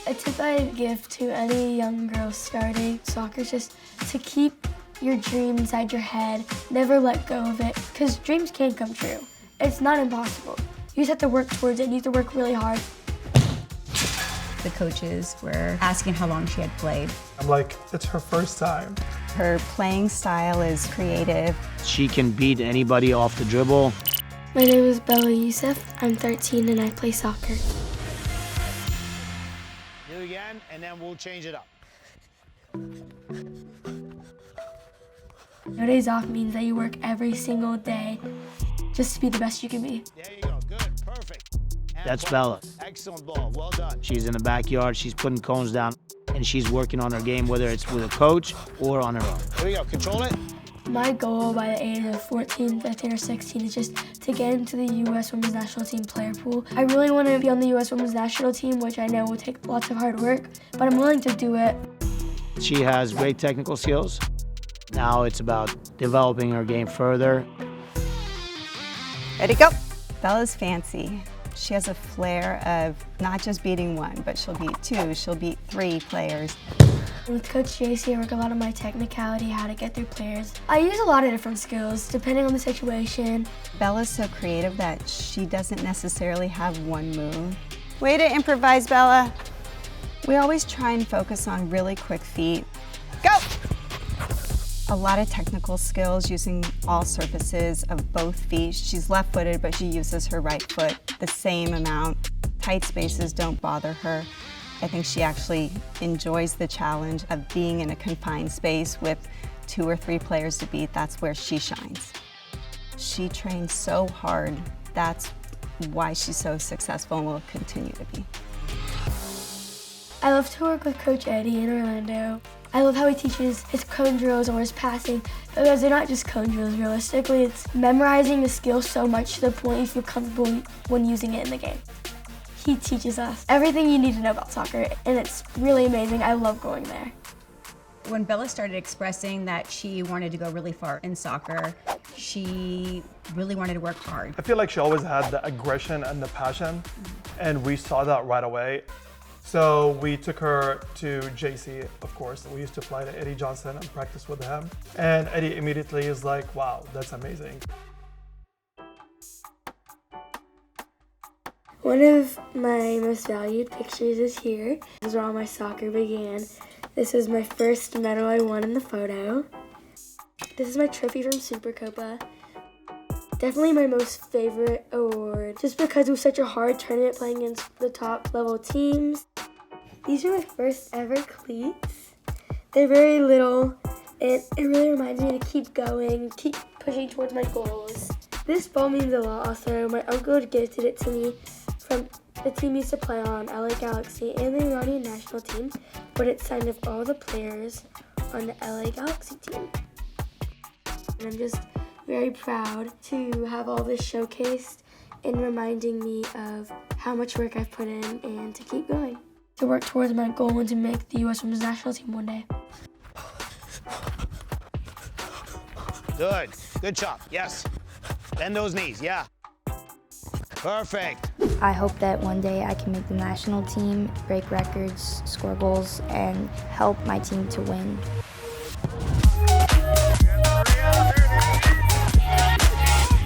A tip I'd give to any young girl starting soccer is just to keep your dream inside your head, never let go of it, because dreams can come true. It's not impossible. You just have to work towards it, you have to work really hard. The coaches were asking how long she had played. I'm like, it's her first time. Her playing style is creative. She can beat anybody off the dribble. My name is Youssef. I'm 13 and I play soccer. Do it again, and then we'll change it up. No days off means that you work every single day just to be the best you can be. There you go, good, perfect. That's Bella. Excellent ball, well done. She's in the backyard, she's putting cones down, and she's working on her game, whether it's with a coach or on her own. Here we go, control it. My goal by the age of 14, 15, or 16 is just to get into the U.S. Women's National Team player pool. I really want to be on the U.S. Women's National Team, which I know will take lots of hard work, but I'm willing to do it. She has great technical skills. Now it's about developing her game further. Ready, go. Bella's fancy. She has a flair of not just beating one, but she'll beat two, she'll beat three players. With Coach G-Eazy, I work a lot on my technicality, how to get through players. I use a lot of different skills, depending on the situation. Bella's so creative that she doesn't necessarily have one move. Way to improvise, Bella. We always try and focus on really quick feet. Go! A lot of technical skills using all surfaces of both feet. She's left-footed, but she uses her right foot the same amount. Tight spaces don't bother her. I think she actually enjoys the challenge of being in a confined space with 2 or 3 players to beat. That's where she shines. She trains so hard. That's why she's so successful and will continue to be. I love to work with Coach Eddie in Orlando. I love how he teaches his cone drills or his passing, because they're not just cone drills, realistically. It's memorizing the skill so much to the point you feel comfortable when using it in the game. He teaches us everything you need to know about soccer, and it's really amazing. I love going there. When Bella started expressing that she wanted to go really far in soccer, she really wanted to work hard. I feel like she always had the aggression and the passion, and we saw that right away. So we took her to JC, of course. We used to fly to Eddie Johnson and practice with him. And Eddie immediately is like, wow, that's amazing. One of my most valued pictures is here. This is where all my soccer began. This is my first medal I won in the photo. This is my trophy from Supercopa. Definitely my most favorite award, just because it was such a hard tournament playing against the top level teams. These are my first ever cleats. They're very little, and it really reminds me to keep going, keep pushing towards my goals. This ball means a lot also. My uncle gifted it to me from the team he used to play on, LA Galaxy, and the Iranian national team, but it's signed of all the players on the LA Galaxy team. And I'm just very proud to have all this showcased and reminding me of how much work I've put in and to keep going. To work towards my goal and to make the U.S. Women's National Team one day. Good, good job, yes. Bend those knees, yeah. Perfect. I hope that one day I can make the national team, break records, score goals, and help my team to win.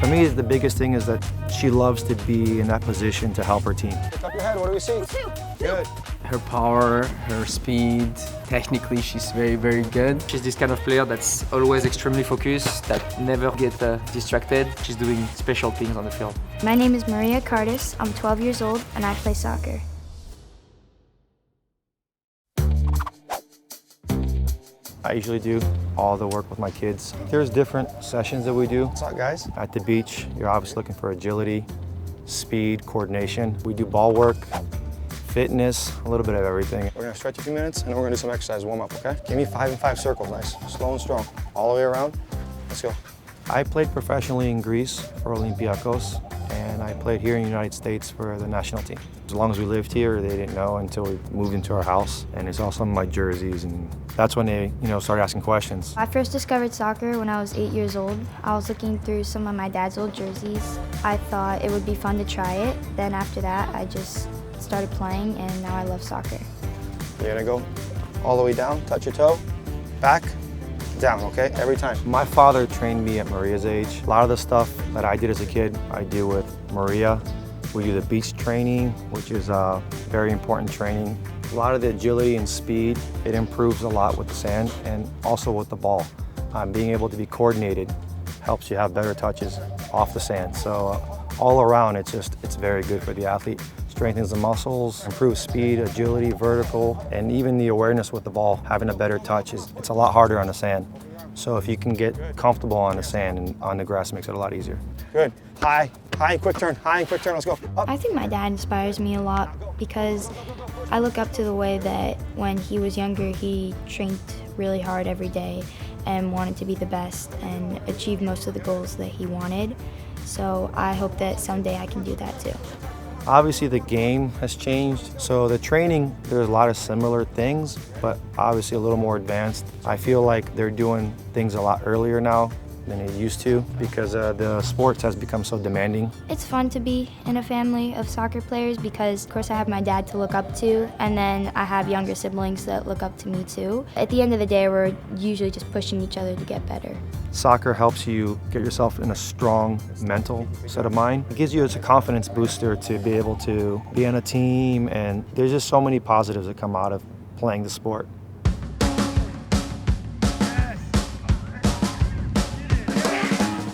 For me, the biggest thing is that she loves to be in that position to help her team. Pick up your head, what do we see? Good. Her power, her speed, technically she's very, very good. She's this kind of player that's always extremely focused, that never get distracted. She's doing special things on the field. My name is Kartes. I'm 12 years old and I play soccer. I usually do all the work with my kids. There's different sessions that we do. What's up, guys? At the beach, you're obviously looking for agility, speed, coordination. We do ball work, fitness, a little bit of everything. We're gonna stretch a few minutes and then we're gonna do some exercise warm up, okay? Give me 5 and 5 circles, nice. Slow and strong. All the way around. Let's go. I played professionally in Greece for Olympiacos, and I played here in the United States for the national team. As long as we lived here, they didn't know until we moved into our house. And it's all some of my jerseys, and that's when they, started asking questions. I first discovered soccer when I was 8 years old. I was looking through some of my dad's old jerseys. I thought it would be fun to try it. Then after that, I just started playing, and now I love soccer. You're gonna go all the way down, touch your toe, back, down, okay? Every time. My father trained me at Maria's age. A lot of the stuff that I did as a kid, I do with Maria. We do the beach training, which is very important training. A lot of the agility and speed, it improves a lot with the sand and also with the ball. Being able to be coordinated helps you have better touches off the sand. So all around, it's very good for the athlete. Strengthens the muscles, improves speed, agility, vertical, and even the awareness with the ball. Having a better touch it's a lot harder on the sand. So if you can get comfortable on the sand and on the grass, it makes it a lot easier. Good. High and quick turn, high and quick turn, let's go. Up. I think my dad inspires me a lot because I look up to the way that when he was younger, he trained really hard every day and wanted to be the best and achieve most of the goals that he wanted. So I hope that someday I can do that too. Obviously the game has changed, so the training, there's a lot of similar things, but obviously a little more advanced. I feel like they're doing things a lot earlier now than they used to because the sports has become so demanding. It's fun to be in a family of soccer players because, of course, I have my dad to look up to, and then I have younger siblings that look up to me too. At the end of the day, we're usually just pushing each other to get better. Soccer helps you get yourself in a strong mental set of mind. It gives you a confidence booster to be able to be on a team, and there's just so many positives that come out of playing the sport.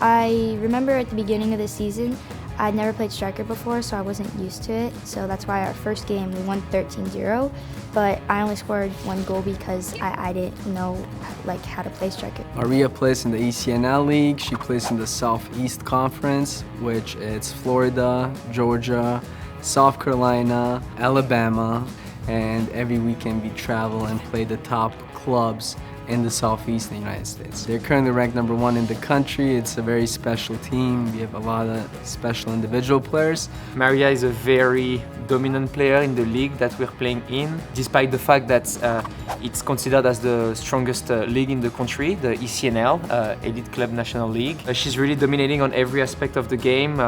I remember at the beginning of the season, I'd never played striker before, so I wasn't used to it. So that's why our first game, we won 13-0, but I only scored one goal because I didn't know how to play striker. Maria plays in the ECNL League. She plays in the Southeast Conference, which is Florida, Georgia, South Carolina, Alabama, and every weekend we travel and play the top clubs in the Southeast in the United States. They're currently ranked #1 in the country. It's a very special team. We have a lot of special individual players. Maria is a very dominant player in the league that we're playing in, despite the fact that it's considered as the strongest league in the country, the ECNL, Elite Club National League. She's really dominating on every aspect of the game.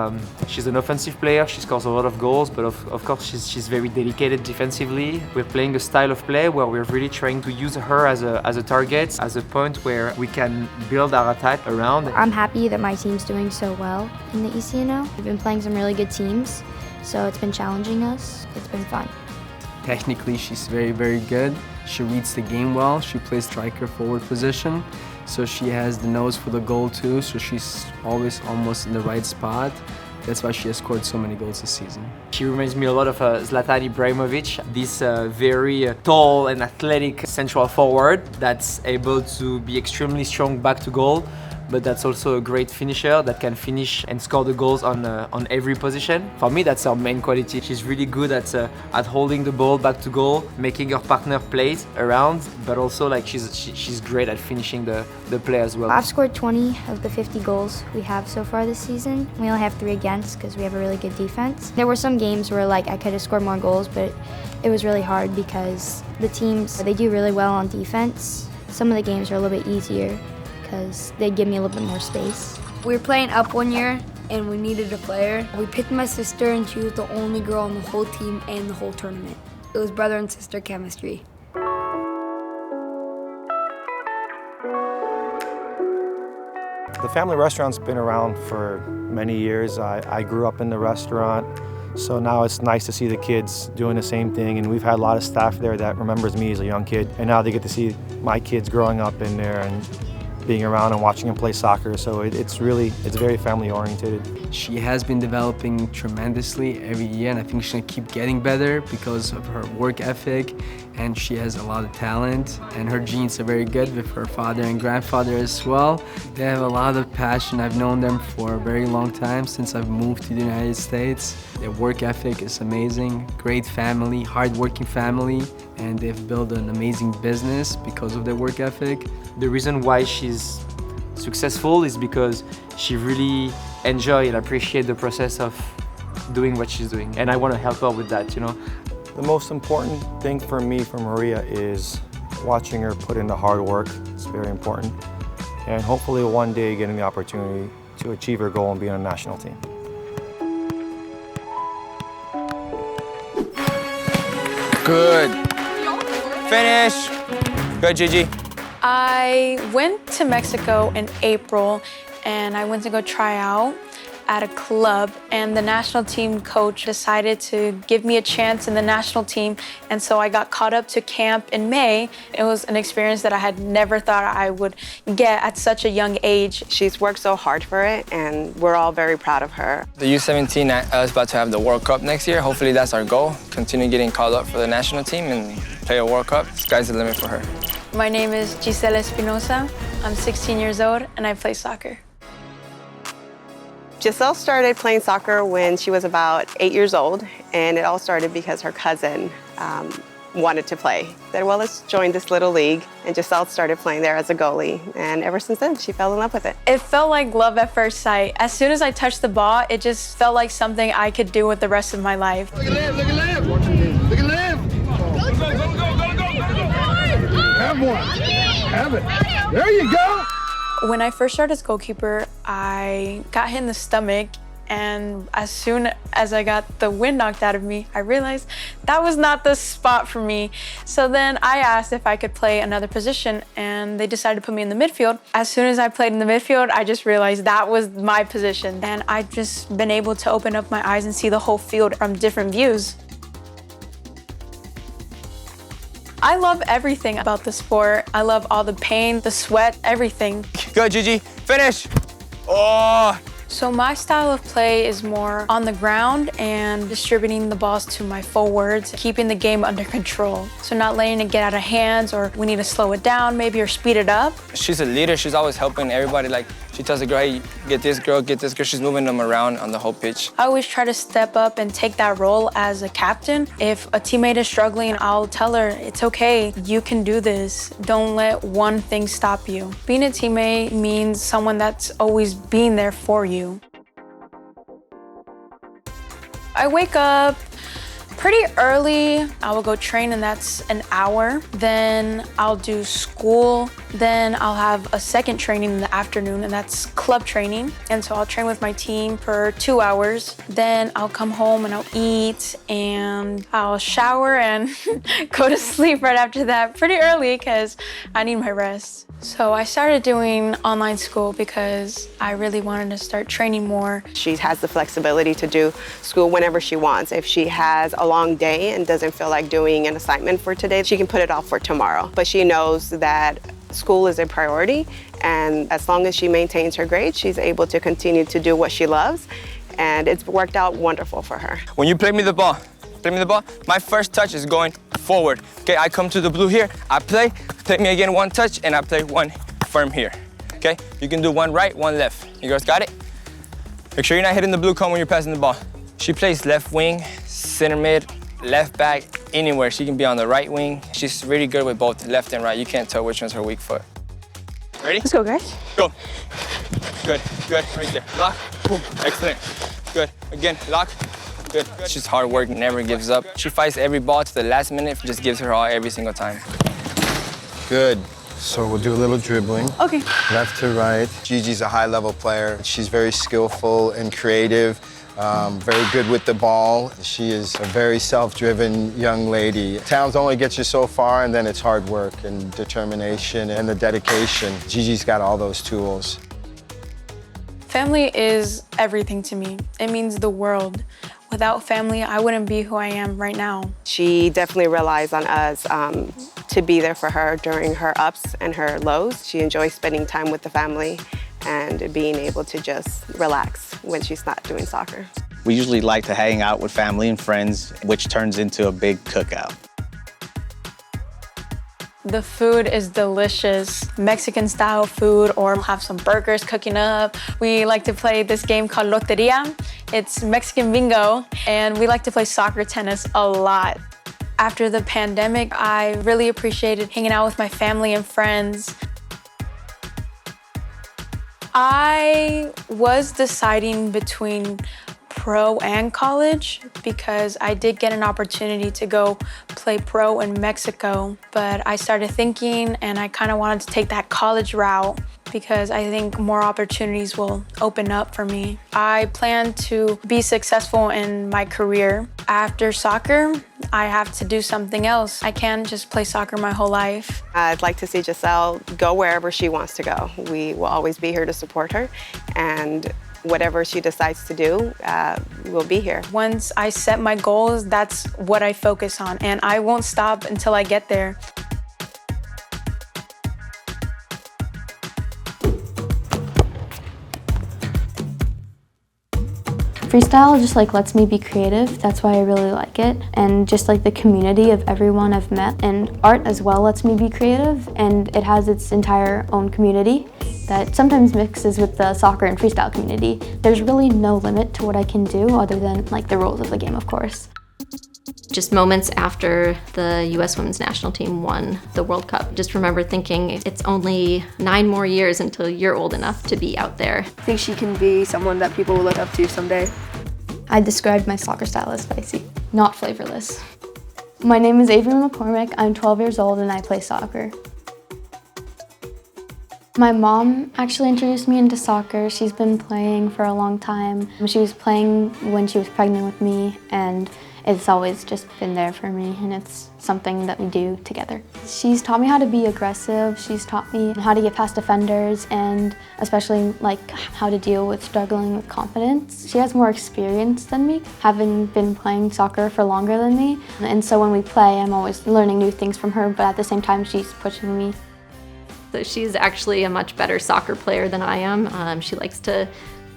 She's an offensive player, she scores a lot of goals, but of course she's very dedicated defensively. We're playing a style of play where we're really trying to use her as a target, as a point where we can build our attack around. I'm happy that my team's doing so well in the ECNL. We've been playing some really good teams, so it's been challenging us. It's been fun. Technically, she's very, very good. She reads the game well. She plays striker forward position. So she has the nose for the goal too, so she's always almost in the right spot. That's why she has scored so many goals this season. She reminds me a lot of Zlatan Ibrahimovic, this very tall and athletic central forward that's able to be extremely strong back to goal, but that's also a great finisher that can finish and score the goals on every position. For me, that's her main quality. She's really good at holding the ball back to goal, making her partner play around, but also she's great at finishing the play as well. I've scored 20 of the 50 goals we have so far this season. We only have 3 against because we have a really good defense. There were some games where I could have scored more goals, but it was really hard because the teams, they do really well on defense. Some of the games are a little bit easier because they give me a little bit more space. We were playing up one year and we needed a player. We picked my sister and she was the only girl on the whole team and the whole tournament. It was brother and sister chemistry. The family restaurant's been around for many years. I grew up in the restaurant, so now it's nice to see the kids doing the same thing, and we've had a lot of staff there that remembers me as a young kid, and now they get to see my kids growing up in there and being around and watching them play soccer, so it's very family oriented. She has been developing tremendously every year, and I think she's gonna keep getting better because of her work ethic, and she has a lot of talent, and her genes are very good with her father and grandfather as well. They have a lot of passion. I've known them for a very long time, since I've moved to the United States. Their work ethic is amazing, great family, hard-working family, and they've built an amazing business because of their work ethic. The reason why she's successful is because she really enjoys and appreciates the process of doing what she's doing, and I want to help her with that, The most important thing for me, for Maria, is watching her put in the hard work. It's very important, and hopefully one day getting the opportunity to achieve her goal and be on a national team. Good. Finish. Good, Gigi. I went to Mexico in April, and I went to go try out at a club, and the national team coach decided to give me a chance in the national team, and so I got caught up to camp in May. It was an experience that I had never thought I would get at such a young age. She's worked so hard for it, and we're all very proud of her. The U17 is about to have the World Cup next year. Hopefully that's our goal. Continue getting called up for the national team and play a World Cup. Sky's the limit for her. My name is Giselle Espinoza. I'm 16 years old, and I play soccer. Giselle started playing soccer when she was about 8 years old, and it all started because her cousin wanted to play. Said, well, let's join this little league, and Giselle started playing there as a goalie, and ever since then, she fell in love with it. It felt like love at first sight. As soon as I touched the ball, it just felt like something I could do with the rest of my life. Look at Liv, look at Liv! Look at Liv! Go! Have one! Have it! There you go! When I first started as goalkeeper, I got hit in the stomach, and as soon as I got the wind knocked out of me, I realized that was not the spot for me. So then I asked if I could play another position, and they decided to put me in the midfield. As soon as I played in the midfield, I just realized that was my position, and I've just been able to open up my eyes and see the whole field from different views. I love everything about the sport. I love all the pain, the sweat, everything. Good, Gigi. Finish. Oh. So my style of play is more on the ground and distributing the balls to my forwards, keeping the game under control. So not letting it get out of hands, or we need to slow it down maybe, or speed it up. She's a leader. She's always helping everybody. Like, she tells the girl, hey, get this girl, get this girl. She's moving them around on the whole pitch. I always try to step up and take that role as a captain. If a teammate is struggling, I'll tell her, it's okay, you can do this. Don't let one thing stop you. Being a teammate means someone that's always being there for you. I wake up pretty early. I will go train, and that's an hour. Then I'll do school. Then I'll have a second training in the afternoon, and that's club training. And so I'll train with my team for 2 hours. Then I'll come home and I'll eat, and I'll shower and go to sleep right after that pretty early because I need my rest. So I started doing online school because I really wanted to start training more. She has the flexibility to do school whenever she wants. If she has a long day and doesn't feel like doing an assignment for today, she can put it off for tomorrow. But she knows that school is a priority, and as long as she maintains her grades, she's able to continue to do what she loves, and it's worked out wonderful for her. When you play me the ball, my first touch is going forward. Okay, I come to the blue here, I play me again one touch, and I play one firm here. Okay, you can do one right, one left. You girls got it? Make sure you're not hitting the blue cone when you're passing the ball. She plays left wing, center mid, left back, anywhere. She can be on the right wing. She's really good with both left and right. You can't tell which one's her weak foot. Ready? Let's go, guys. Go. Good, good, right there. Lock, boom, excellent. Good, again, lock, good. She's hard work, never gives up. She fights every ball to the last minute, just gives her all every single time. Good. So we'll do a little dribbling. Okay. Left to right. Gigi's a high-level player. She's very skillful and creative. Very good with the ball. She is a very self-driven young lady. Towns only gets you so far, and then it's hard work and determination and the dedication. Gigi's got all those tools. Family is everything to me. It means the world. Without family, I wouldn't be who I am right now. She definitely relies on us to be there for her during her ups and her lows. She enjoys spending time with the family and being able to just relax when she's not doing soccer. We usually like to hang out with family and friends, which turns into a big cookout. The food is delicious. Mexican style food, or have some burgers cooking up. We like to play this game called Loteria. It's Mexican bingo, and we like to play soccer tennis a lot. After the pandemic, I really appreciated hanging out with my family and friends. I was deciding between pro and college because I did get an opportunity to go play pro in Mexico, but I started thinking and I kind of wanted to take that college route because I think more opportunities will open up for me. I plan to be successful in my career. After soccer, I have to do something else. I can't just play soccer my whole life. I'd like to see Giselle go wherever she wants to go. We will always be here to support her, and whatever she decides to do, we'll be here. Once I set my goals, that's what I focus on, and I won't stop until I get there. Freestyle just lets me be creative. That's why I really like it. And just the community of everyone I've met. And art as well lets me be creative, and it has its entire own community that sometimes mixes with the soccer and freestyle community. There's really no limit to what I can do other than the rules of the game, of course. Just moments after the U.S. women's national team won the World Cup, just remember thinking it's only 9 more years until you're old enough to be out there. I think she can be someone that people will look up to someday. I described my soccer style as spicy, not flavorless. My name is Avery McCormack. I'm 12 years old and I play soccer. My mom actually introduced me into soccer. She's been playing for a long time. She was playing when she was pregnant with me, and it's always just been there for me, and it's something that we do together. She's taught me how to be aggressive. She's taught me how to get past defenders, and especially how to deal with struggling with confidence. She has more experience than me, having been playing soccer for longer than me. And so when we play, I'm always learning new things from her, but at the same time, she's pushing me. So she's actually a much better soccer player than I am. She likes to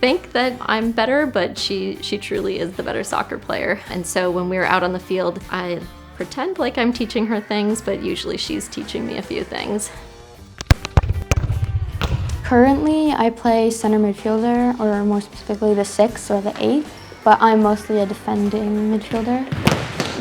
think that I'm better, but she truly is the better soccer player. And so when we're out on the field, I pretend like I'm teaching her things, but usually she's teaching me a few things. Currently, I play center midfielder, or more specifically the 6 or the 8, but I'm mostly a defending midfielder.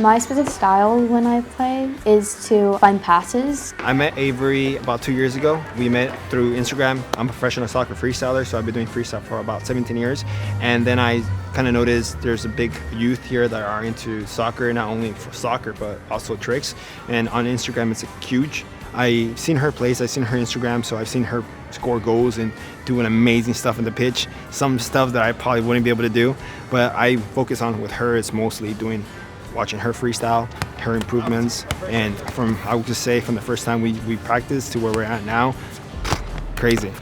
My specific style when I play is to find passes. I met Avery about 2 years ago. We met through Instagram. I'm a professional soccer freestyler, so I've been doing freestyle for about 17 years. And then I kind of noticed there's a big youth here that are into soccer, not only for soccer, but also tricks. And on Instagram, it's huge. I've seen her plays, I've seen her Instagram, so I've seen her score goals and doing amazing stuff in the pitch. Some stuff that I probably wouldn't be able to do, but I focus on with her is mostly watching her freestyle, her improvements, and I would just say from the first time we practiced to where we're at now, crazy.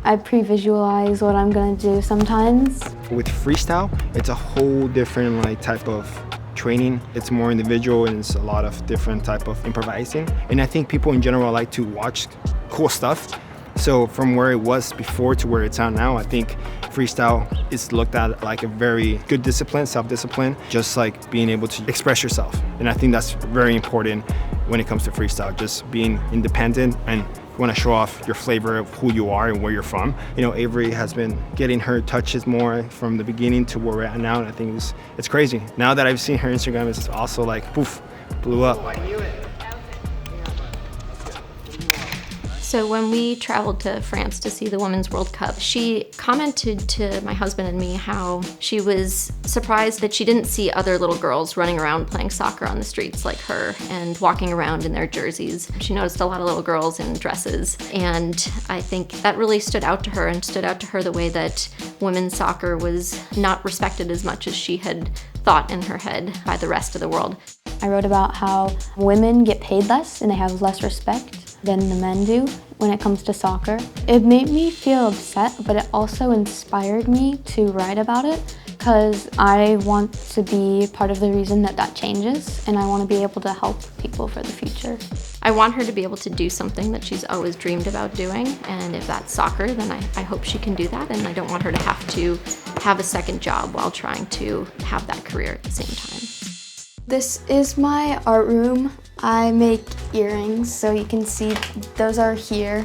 I pre-visualize what I'm gonna do sometimes. With freestyle, it's a whole different type of training. It's more individual and it's a lot of different type of improvising. And I think people in general like to watch cool stuff. So from where it was before to where it's at now, I think freestyle is looked at like a very good discipline, self-discipline, just like being able to express yourself. And I think that's very important when it comes to freestyle, just being independent and you want to show off your flavor of who you are and where you're from. Avery has been getting her touches more from the beginning to where we're at now, and I think it's crazy. Now that I've seen her Instagram, it's also poof, blew up. So when we traveled to France to see the Women's World Cup, she commented to my husband and me how she was surprised that she didn't see other little girls running around playing soccer on the streets like her and walking around in their jerseys. She noticed a lot of little girls in dresses, and I think that really stood out to her, and stood out to her the way that women's soccer was not respected as much as she had thought in her head by the rest of the world. I wrote about how women get paid less and they have less respect than the men do when it comes to soccer. It made me feel upset, but it also inspired me to write about it because I want to be part of the reason that changes, and I want to be able to help people for the future. I want her to be able to do something that she's always dreamed about doing, and if that's soccer, then I hope she can do that, and I don't want her to have a second job while trying to have that career at the same time. This is my art room. I make earrings, so you can see those are here,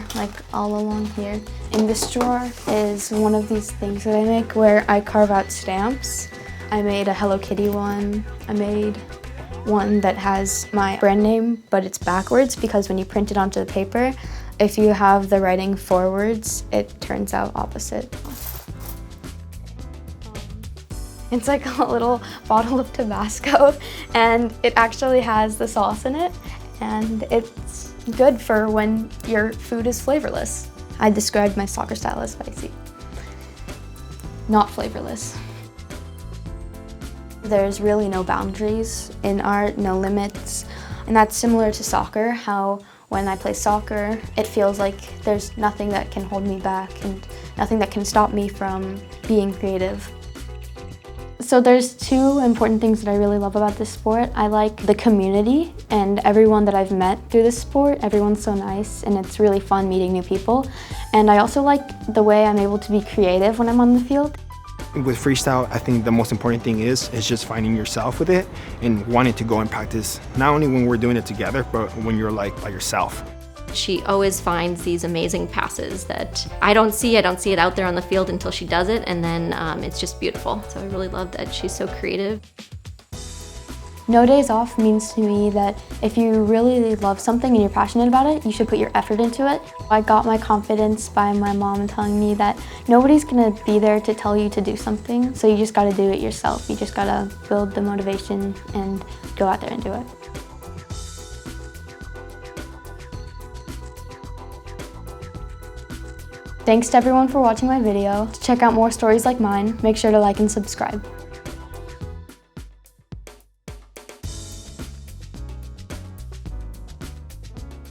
all along here. In this drawer is one of these things that I make where I carve out stamps. I made a Hello Kitty one. I made one that has my brand name, but it's backwards because when you print it onto the paper, if you have the writing forwards, it turns out opposite. It's like a little bottle of Tabasco, and it actually has the sauce in it, and it's good for when your food is flavorless. I described my soccer style as spicy. Not flavorless. There's really no boundaries in art, no limits. And that's similar to soccer, how when I play soccer, it feels like there's nothing that can hold me back and nothing that can stop me from being creative. So there's two important things that I really love about this sport. I like the community and everyone that I've met through this sport. Everyone's so nice and it's really fun meeting new people. And I also like the way I'm able to be creative when I'm on the field. With freestyle, I think the most important thing is just finding yourself with it and wanting to go and practice, not only when we're doing it together, but when you're like by yourself. She always finds these amazing passes that I don't see it out there on the field until she does it, and then it's just beautiful. So I really love that she's so creative. No days off means to me that if you really love something and you're passionate about it, you should put your effort into it. I got my confidence by my mom telling me that nobody's gonna be there to tell you to do something, so you just gotta do it yourself. You just gotta build the motivation and go out there and do it. Thanks to everyone for watching my video. To check out more stories like mine, make sure to like and subscribe.